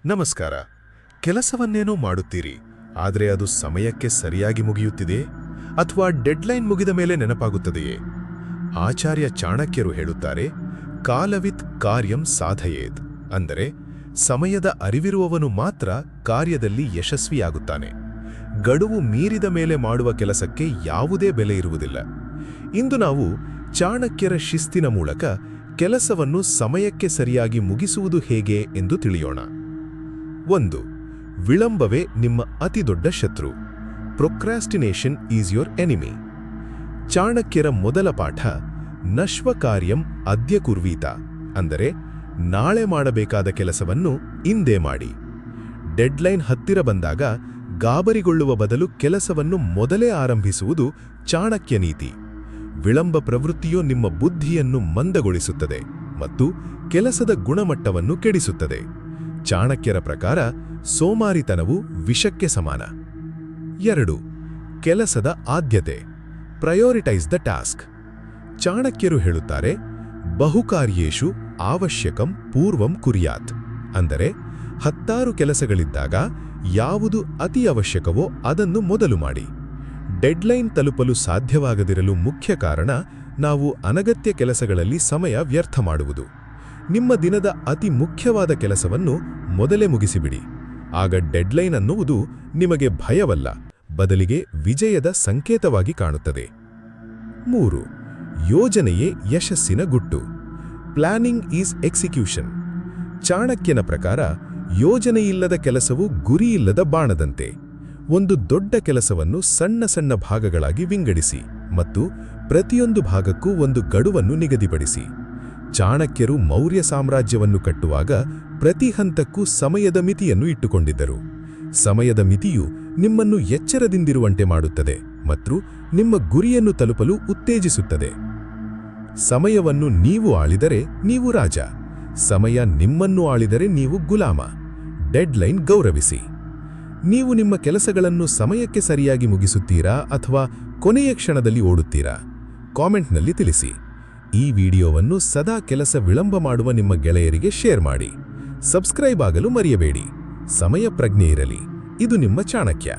ನಮಸ್ಕಾರ. ಕೆಲಸವನ್ನೇನೋ ಮಾಡುತ್ತೀರಿ, ಆದರೆ ಅದು ಸಮಯಕ್ಕೆ ಸರಿಯಾಗಿ ಮುಗಿಯುತ್ತಿದೆ ಅಥವಾ ಡೆಡ್ಲೈನ್ ಮುಗಿದ ಮೇಲೆ ನೆನಪಾಗುತ್ತದೆಯೇ? ಆಚಾರ್ಯ ಚಾಣಕ್ಯರು ಹೇಳುತ್ತಾರೆ, ಕಾಲವಿತ್ ಕಾರ್ಯಂ ಸಾಧಯೇತ್, ಅಂದರೆ ಸಮಯದ ಅರಿವಿರುವವನು ಮಾತ್ರ ಕಾರ್ಯದಲ್ಲಿ ಯಶಸ್ವಿಯಾಗುತ್ತಾನೆ. ಗಡುವು ಮೀರಿದ ಮೇಲೆ ಮಾಡುವ ಕೆಲಸಕ್ಕೆ ಯಾವುದೇ ಬೆಲೆ ಇರುವುದಿಲ್ಲ. ಇಂದು ನಾವು ಚಾಣಕ್ಯರ ಶಿಸ್ತಿನ ಮೂಲಕ ಕೆಲಸವನ್ನು ಸಮಯಕ್ಕೆ ಸರಿಯಾಗಿ ಮುಗಿಸುವುದು ಹೇಗೆ ಎಂದು ತಿಳಿಯೋಣ. 1. ವಿಳಂಬವೇ ನಿಮ್ಮ ಅತಿದೊಡ್ಡ ಶತ್ರು. Procrastination is your enemy. ಚಾಣಕ್ಯರ ಮೊದಲ ಪಾಠ ನಶ್ವ ಕಾರ್ಯಂ ಅದ್ಯ ಕುರ್ವೀತ, ಅಂದರೆ ನಾಳೆ ಮಾಡಬೇಕಾದ ಕೆಲಸವನ್ನು ಇಂದೇ ಮಾಡಿ. ಡೆಡ್ಲೈನ್ ಹತ್ತಿರ ಬಂದಾಗ ಗಾಬರಿಗೊಳ್ಳುವ ಬದಲು ಕೆಲಸವನ್ನು ಮೊದಲೇ ಆರಂಭಿಸುವುದು ಚಾಣಕ್ಯ ನೀತಿ. ವಿಳಂಬ ಪ್ರವೃತ್ತಿಯು ನಿಮ್ಮ ಬುದ್ಧಿಯನ್ನು ಮಂದಗೊಳಿಸುತ್ತದೆ ಮತ್ತು ಕೆಲಸದ ಗುಣಮಟ್ಟವನ್ನು ಕೆಡಿಸುತ್ತದೆ. ಚಾಣಕ್ಯರ ಪ್ರಕಾರ ಸೋಮಾರಿತನವು ವಿಷಕ್ಕೆ ಸಮಾನ. 2. ಕೆಲಸದ ಆದ್ಯತೆ. Prioritise the task. ಚಾಣಕ್ಯರು ಹೇಳುತ್ತಾರೆ, ಬಹುಕಾರ್ಯೇಷು ಅವಶ್ಯಕಂ ಪೂರ್ವಂ ಕುರ್ಯಾತ್, ಅಂದರೆ 10 ಕೆಲಸಗಳಿದ್ದಾಗ ಯಾವುದು ಅತಿ ಅವಶ್ಯಕವೋ ಅದನ್ನು ಮೊದಲು ಮಾಡಿ. ಡೆಡ್ಲೈನ್ ತಲುಪಲು ಸಾಧ್ಯವಾಗದಿರಲು ಮುಖ್ಯ ಕಾರಣ ನಾವು ಅನಗತ್ಯ ಕೆಲಸಗಳಲ್ಲಿ ಸಮಯ ವ್ಯರ್ಥ ಮಾಡುವುದು. ನಿಮ್ಮ ದಿನದ ಅತಿ ಮುಖ್ಯವಾದ ಕೆಲಸವನ್ನು ಮೊದಲೇ ಮುಗಿಸಿಬಿಡಿ. ಆಗ ಡೆಡ್ಲೈನ್ ಅನ್ನುವುದು ನಿಮಗೆ ಭಯವಲ್ಲ, ಬದಲಿಗೆ ವಿಜಯದ ಸಂಕೇತವಾಗಿ ಕಾಣುತ್ತದೆ. 3. ಯೋಜನೆಯೇ ಯಶಸ್ಸಿನ ಗುಟ್ಟು. Planning is execution. ಚಾಣಕ್ಯನ ಪ್ರಕಾರ ಯೋಜನೆಯಿಲ್ಲದ ಕೆಲಸವು ಗುರಿಯಿಲ್ಲದ ಬಾಣದಂತೆ. ಒಂದು ದೊಡ್ಡ ಕೆಲಸವನ್ನು ಸಣ್ಣ ಸಣ್ಣ ಭಾಗಗಳಾಗಿ ವಿಂಗಡಿಸಿ ಮತ್ತು ಪ್ರತಿಯೊಂದು ಭಾಗಕ್ಕೂ ಒಂದು ಗಡುವನ್ನು ನಿಗದಿಪಡಿಸಿ. ಚಾಣಕ್ಯರು ಮೌರ್ಯ ಸಾಮ್ರಾಜ್ಯವನ್ನು ಕಟ್ಟುವಾಗ ಪ್ರತಿ ಹಂತಕ್ಕೂ ಸಮಯದ ಮಿತಿಯನ್ನು ಇಟ್ಟುಕೊಂಡಿದ್ದರು. ಸಮಯದ ಮಿತಿಯು ನಿಮ್ಮನ್ನು ಎಚ್ಚರದಿಂದಿರುವಂತೆ ಮಾಡುತ್ತದೆ ಮತ್ತು ನಿಮ್ಮ ಗುರಿಯನ್ನು ತಲುಪಲು ಉತ್ತೇಜಿಸುತ್ತದೆ. ಸಮಯವನ್ನು ನೀವು ಆಳಿದರೆ ನೀವು ರಾಜ, ಸಮಯ ನಿಮ್ಮನ್ನು ಆಳಿದರೆ ನೀವು ಗುಲಾಮ. ಡೆಡ್ಲೈನ್ ಗೌರವಿಸಿ. ನೀವು ನಿಮ್ಮ ಕೆಲಸಗಳನ್ನು ಸಮಯಕ್ಕೆ ಸರಿಯಾಗಿ ಮುಗಿಸುತ್ತೀರಾ ಅಥವಾ ಕೊನೆಯ ಕ್ಷಣದಲ್ಲಿ ಓಡುತ್ತೀರಾ? ಕಾಮೆಂಟ್ನಲ್ಲಿ ತಿಳಿಸಿ. ಈ ವಿಡಿಯೋವನ್ನು ಸದಾ ಕೆಲಸ ವಿಳಂಬ ಮಾಡುವ ನಿಮ್ಮ ಗೆಳೆಯರಿಗೆ ಶೇರ್ ಮಾಡಿ. ಸಬ್ಸ್ಕ್ರೈಬ್ ಆಗಲು ಮರೆಯಬೇಡಿ. ಸಮಯ ಪ್ರಜ್ಞೆ ಇರಲಿ. ಇದು ನಿಮ್ಮ ಚಾಣಕ್ಯ.